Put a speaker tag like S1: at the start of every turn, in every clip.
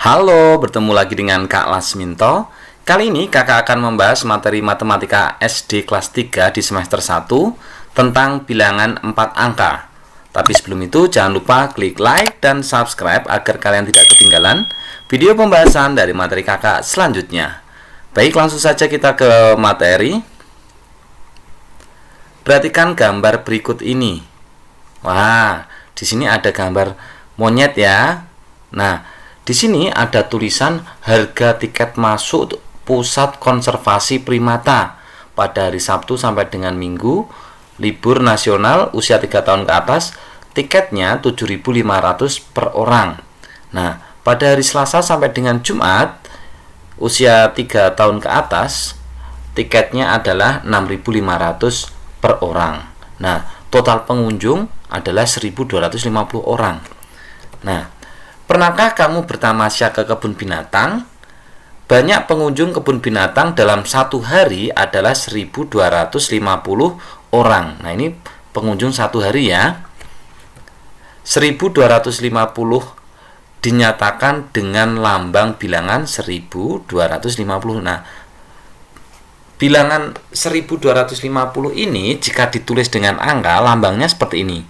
S1: Halo, bertemu lagi dengan Kak Lasminto. Kali ini kakak akan membahas materi matematika SD kelas 3 di semester 1 tentang bilangan 4 angka. Tapi sebelum itu jangan lupa klik like dan subscribe agar kalian tidak ketinggalan video pembahasan dari materi kakak selanjutnya. Baik, langsung saja kita ke materi. Perhatikan gambar berikut ini. Wah, di sini ada gambar monyet ya. Nah, di sini ada tulisan harga tiket masuk pusat konservasi primata pada hari Sabtu sampai dengan Minggu, libur nasional usia 3 tahun ke atas, tiketnya 7.500 per orang. Nah, pada hari Selasa sampai dengan Jumat, usia 3 tahun ke atas, tiketnya adalah 6.500 per orang. Nah, total pengunjung adalah 1.250 orang. Nah, pernahkah kamu bertamasya ke kebun binatang? Banyak pengunjung kebun binatang dalam satu hari adalah 1.250 orang. Nah, ini pengunjung satu hari ya. 1.250 dinyatakan dengan lambang bilangan 1.250. Nah, bilangan 1.250 ini jika ditulis dengan angka, lambangnya seperti ini.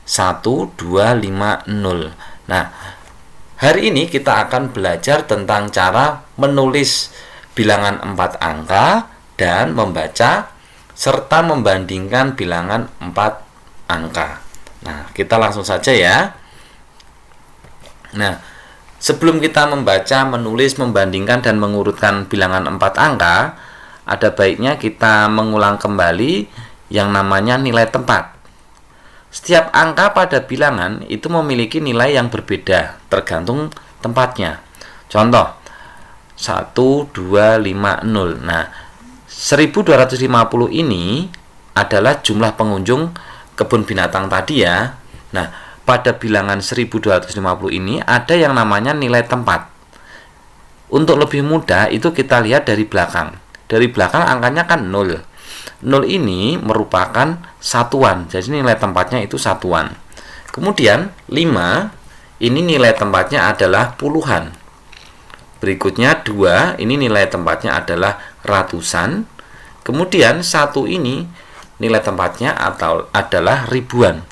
S1: 1250. Nah, hari ini kita akan belajar tentang cara menulis bilangan 4 angka dan membaca serta membandingkan bilangan 4 angka. Nah, kita langsung saja ya. Nah, sebelum kita membaca, menulis, membandingkan dan mengurutkan bilangan 4 angka, ada baiknya kita mengulang kembali yang namanya nilai tempat. Setiap angka pada bilangan itu memiliki nilai yang berbeda tergantung tempatnya. Contoh 1250. Nah, 1.250 ini adalah jumlah pengunjung kebun binatang tadi ya. Nah, pada bilangan 1.250 ini ada yang namanya nilai tempat. Untuk lebih mudah itu kita lihat dari belakang. Dari belakang angkanya kan 0. 0 ini merupakan satuan, jadi nilai tempatnya itu satuan. Kemudian 5 ini nilai tempatnya adalah puluhan. Berikutnya 2 ini nilai tempatnya adalah ratusan. Kemudian 1 ini nilai tempatnya adalah ribuan.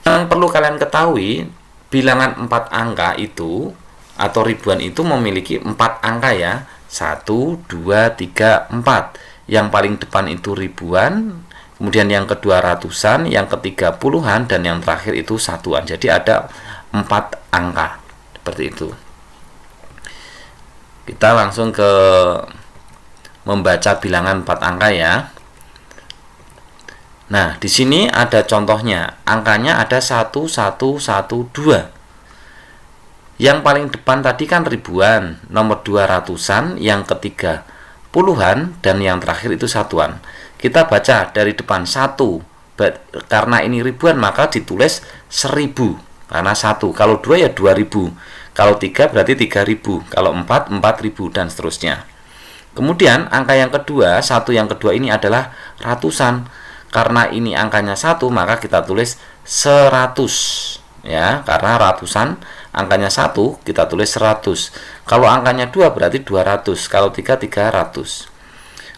S1: Yang perlu kalian ketahui, bilangan 4 angka itu atau ribuan itu memiliki 4 angka ya. 1, 2, 3, 4. Yang paling depan itu ribuan, kemudian yang kedua ratusan, yang ketiga puluhan, dan yang terakhir itu satuan. Jadi ada 4 angka seperti itu. Kita langsung ke membaca bilangan 4 angka ya. Nah, di sini ada contohnya. Angkanya ada 1112. Yang paling depan tadi kan ribuan, nomor 2 ratusan, yang ketiga puluhan, dan yang terakhir itu satuan. Kita baca dari depan 1, karena ini ribuan maka ditulis 1.000 karena 1. Kalau 2 ya 2.000. Kalau 3 berarti 3.000. Kalau 4 4.000 dan seterusnya. Kemudian angka yang kedua, 1 yang kedua ini adalah ratusan. Karena ini angkanya 1 maka kita tulis 100 ya, karena ratusan angkanya 1 kita tulis 100. Kalau angkanya 2 berarti 200. Kalau 3 300.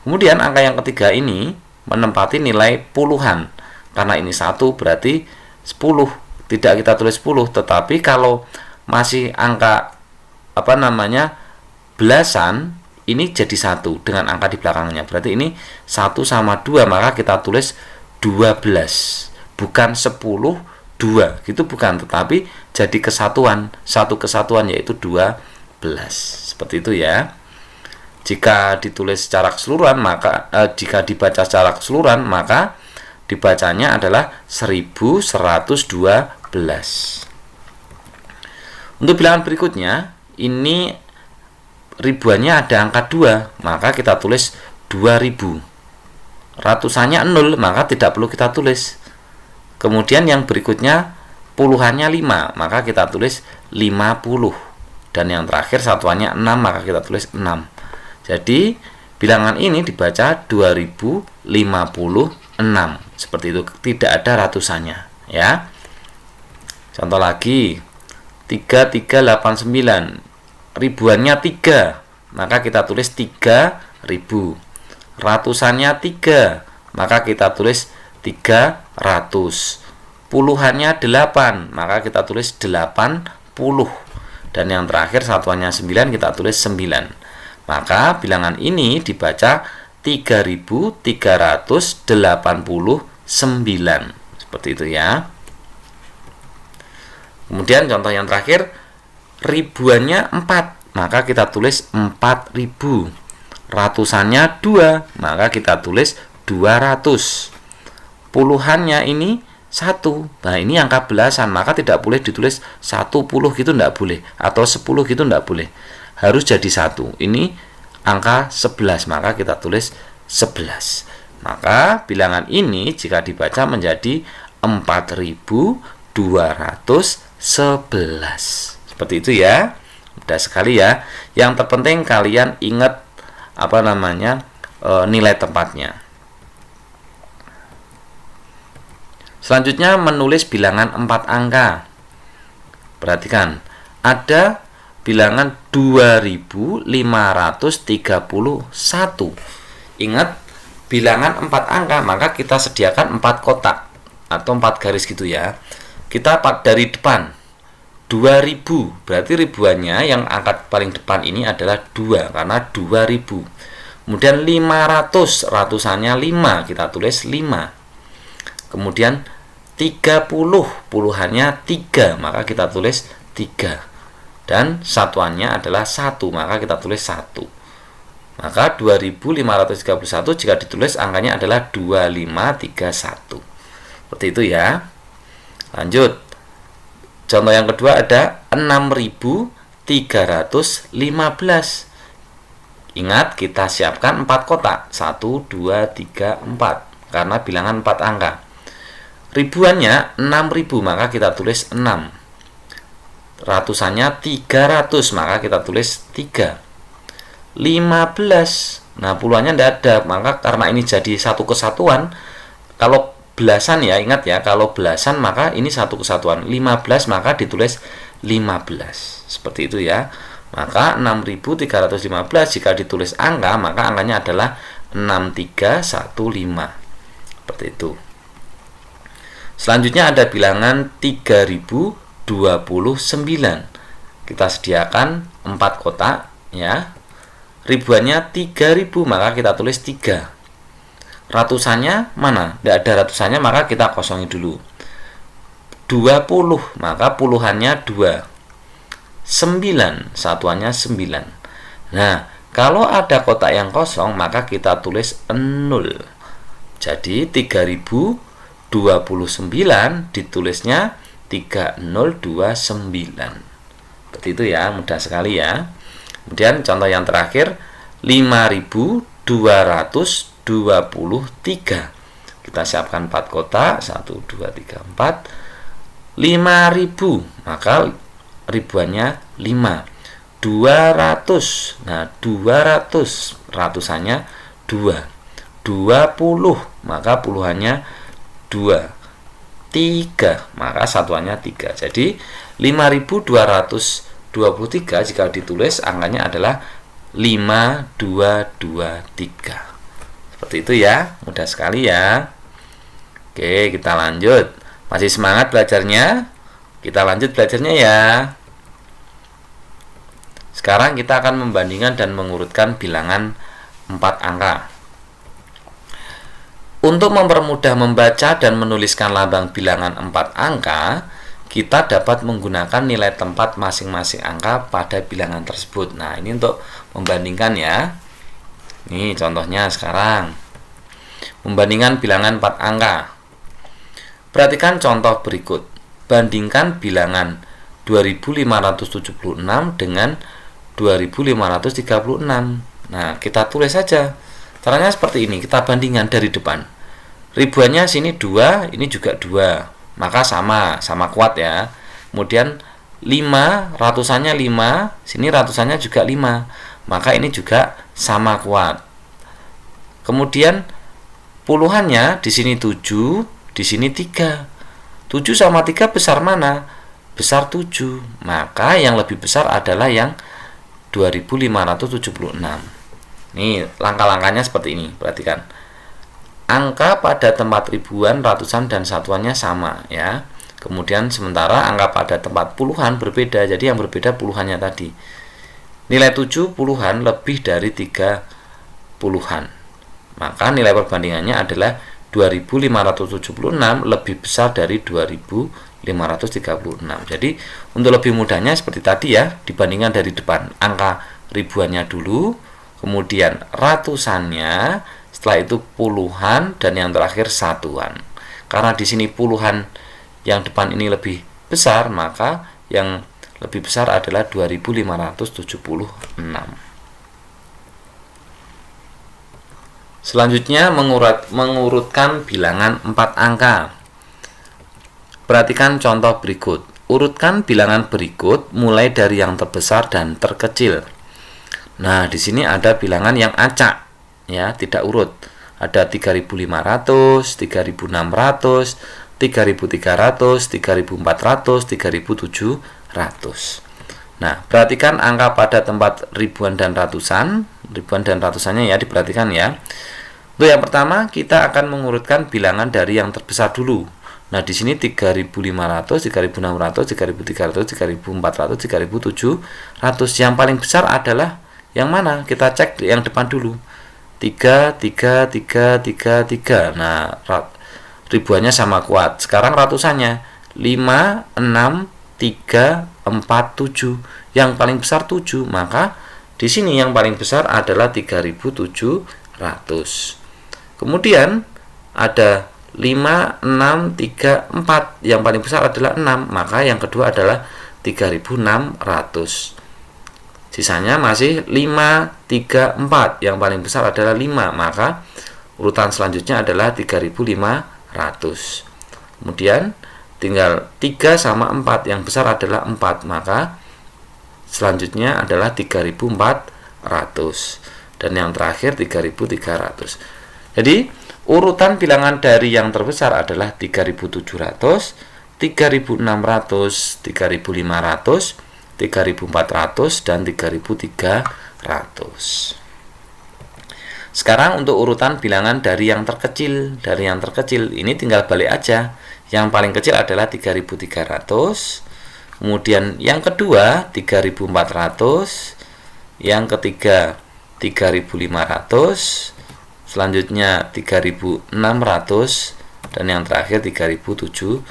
S1: Kemudian angka yang ketiga ini menempati nilai puluhan. Karena ini 1 berarti 10. Tidak kita tulis 10, tetapi kalau masih angka belasan, ini jadi 1 dengan angka di belakangnya. Berarti ini 1 sama 2 maka kita tulis 12. Bukan 10 2 gitu, bukan, tetapi jadi kesatuan, satu kesatuan yaitu 12. Seperti itu ya. Jika ditulis secara keseluruhan maka jika dibaca secara keseluruhan maka dibacanya adalah 1112. Untuk bilangan berikutnya, ini ribuannya ada angka 2, maka kita tulis 2000. Ratusannya 0, maka tidak perlu kita tulis. Kemudian yang berikutnya puluhannya 5, maka kita tulis 50. Dan yang terakhir satuannya 6, maka kita tulis 6. Jadi bilangan ini dibaca 2056. Seperti itu, tidak ada ratusannya ya. Contoh lagi 3389. ribuannya 3, maka kita tulis 3000. Ratusannya 3, maka kita tulis 300. Puluhannya 8, maka kita tulis 80. Dan yang terakhir satuannya 9, kita tulis 9. Maka bilangan ini dibaca 3389. Seperti itu ya. Kemudian contoh yang terakhir, ribuannya 4, maka kita tulis 4000. Ratusannya 2, maka kita tulis 200. Puluhannya ini 1. Nah, ini angka belasan, maka tidak boleh ditulis 10 gitu, tidak boleh, atau 10 gitu, tidak boleh. Harus jadi 1. Ini angka 11, maka kita tulis 11. Maka bilangan ini jika dibaca menjadi 4211. Seperti itu ya. Mudah sekali ya. Yang terpenting kalian ingat nilai tempatnya. Selanjutnya menulis bilangan 4 angka. Perhatikan, ada bilangan 2531. Ingat, bilangan 4 angka, maka kita sediakan 4 kotak atau 4 garis gitu ya. Kita dari depan 2000, berarti ribuannya yang angka paling depan ini adalah 2 karena 2000. Kemudian 500, ratusannya 5, kita tulis 5. Kemudian 30, puluhannya 3, maka kita tulis 3. Dan satuannya adalah 1, maka kita tulis 1. Maka 2531 jika ditulis angkanya adalah 2531. Seperti itu ya. Lanjut. Contoh yang kedua ada 6315. Ingat, kita siapkan 4 kotak. 1, 2, 3, 4. Karena bilangan 4 angka. Ribuannya 6000, maka kita tulis 6. Ratusannya 300, maka kita tulis 3. 15. Nah, puluhannya tidak ada, maka karena ini jadi satu kesatuan. Kalau belasan ya, ingat ya, kalau belasan maka ini satu kesatuan. 15 maka ditulis 15. Seperti itu ya. Maka 6315 jika ditulis angka, maka angkanya adalah 6315. Seperti itu. Selanjutnya ada bilangan 3029. Kita sediakan 4 kotak ya. Ribuannya 3000, maka kita tulis 3. Ratusannya mana? Tidak ada ratusannya, maka kita kosongi dulu. 20, maka puluhannya 2. 9, satuannya 9. Nah, kalau ada kotak yang kosong, maka kita tulis 0. Jadi 3029 ditulisnya 3029. Seperti itu ya, mudah sekali ya. Kemudian contoh yang terakhir 5223. Kita siapkan 4 kotak, 1, 2, 3, 4. 5000, maka ribuannya 5. 200. Nah, 200 ratusannya 2. 20, maka puluhannya 2. 3, maka satuannya 3. Jadi 5223 jika ditulis angkanya adalah 5223. Seperti itu ya, mudah sekali ya. Oke, kita lanjut. Masih semangat belajarnya? Kita lanjut belajarnya ya. Sekarang kita akan membandingkan dan mengurutkan bilangan 4 angka. Untuk mempermudah membaca dan menuliskan lambang bilangan 4 angka, kita dapat menggunakan nilai tempat masing-masing angka pada bilangan tersebut. Nah, ini untuk membandingkan ya. Ini contohnya sekarang. Membandingkan bilangan 4 angka. Perhatikan contoh berikut. Bandingkan bilangan 2576 dengan 2536. Nah, kita tulis saja. Caranya seperti ini, kita bandingkan dari depan. Ribuannya sini 2, ini juga 2. Maka sama kuat ya. Kemudian 5, ratusannya 5, sini ratusannya juga 5. Maka ini juga sama kuat. Kemudian puluhannya di sini 7, di sini 3. 7 sama 3 besar mana? Besar 7. Maka yang lebih besar adalah yang 2576. Ini langkah-langkahnya seperti ini, perhatikan. Angka pada tempat ribuan, ratusan, dan satuannya sama ya. Kemudian sementara angka pada tempat puluhan berbeda, jadi yang berbeda puluhannya tadi. Nilai 7 puluhan lebih dari 3 puluhan. Maka nilai perbandingannya adalah 2576 lebih besar dari 2536. Jadi untuk lebih mudahnya seperti tadi ya, dibandingkan dari depan angka ribuannya dulu, kemudian ratusannya, setelah itu puluhan, dan yang terakhir satuan. Karena di sini puluhan yang depan ini lebih besar, maka yang lebih besar adalah 2576. Selanjutnya mengurutkan bilangan 4 angka. Perhatikan contoh berikut. Urutkan bilangan berikut mulai dari yang terbesar dan terkecil. Nah, di sini ada bilangan yang acak ya, tidak urut. Ada 3500, 3600, 3300, 3400, 3700. Nah, perhatikan angka pada tempat ribuan dan ratusan. Ribuan dan ratusannya ya, diperhatikan ya. Untuk yang pertama, kita akan mengurutkan bilangan dari yang terbesar dulu. Nah, di sini 3500, 3600, 3300, 3400, 3700. Yang paling besar adalah yang mana? Kita cek yang depan dulu. 3, 3, 3, 3, 3. Nah, ribuannya sama kuat. Sekarang ratusannya 5, 6, 3, 4, 7. Yang paling besar 7. Maka di sini yang paling besar adalah 3700. Kemudian ada 5, 6, 3, 4. Yang paling besar adalah 6. Maka yang kedua adalah 3600. Sisanya masih 5, 3, 4. Yang paling besar adalah 5. Maka urutan selanjutnya adalah 3500. Kemudian tinggal 3 sama 4. Yang besar adalah 4. Maka selanjutnya adalah 3400. Dan yang terakhir 3300. Jadi urutan bilangan dari yang terbesar adalah 3700, 3600, 3500, 3400, dan 3300. Sekarang untuk urutan bilangan dari yang terkecil. Dari yang terkecil ini tinggal balik aja. Yang paling kecil adalah 3300. Kemudian yang kedua 3400. Yang ketiga 3500. Selanjutnya 3600. Dan yang terakhir 3700.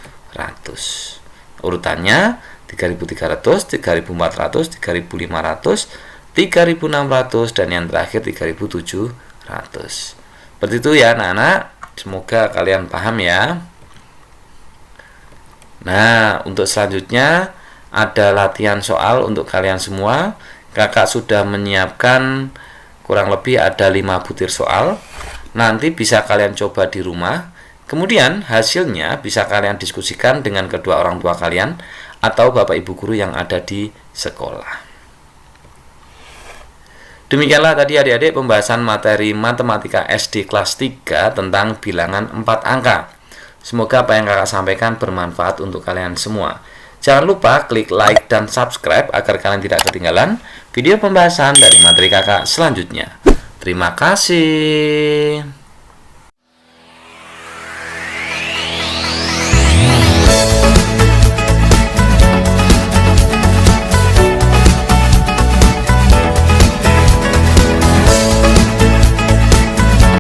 S1: Urutannya 3300, 3400, 3500, 3600, dan yang terakhir 3700. Seperti itu ya anak-anak. Semoga kalian paham ya. Nah, untuk selanjutnya ada latihan soal untuk kalian semua. Kakak sudah menyiapkan kurang lebih ada 5 butir soal. Nanti bisa kalian coba di rumah. Kemudian hasilnya bisa kalian diskusikan dengan kedua orang tua kalian atau bapak ibu guru yang ada di sekolah. Demikianlah tadi adik-adik pembahasan materi matematika SD kelas 3 tentang bilangan 4 angka. Semoga apa yang kakak sampaikan bermanfaat untuk kalian semua. Jangan lupa klik like dan subscribe agar kalian tidak ketinggalan video pembahasan dari materi kakak selanjutnya. Terima kasih.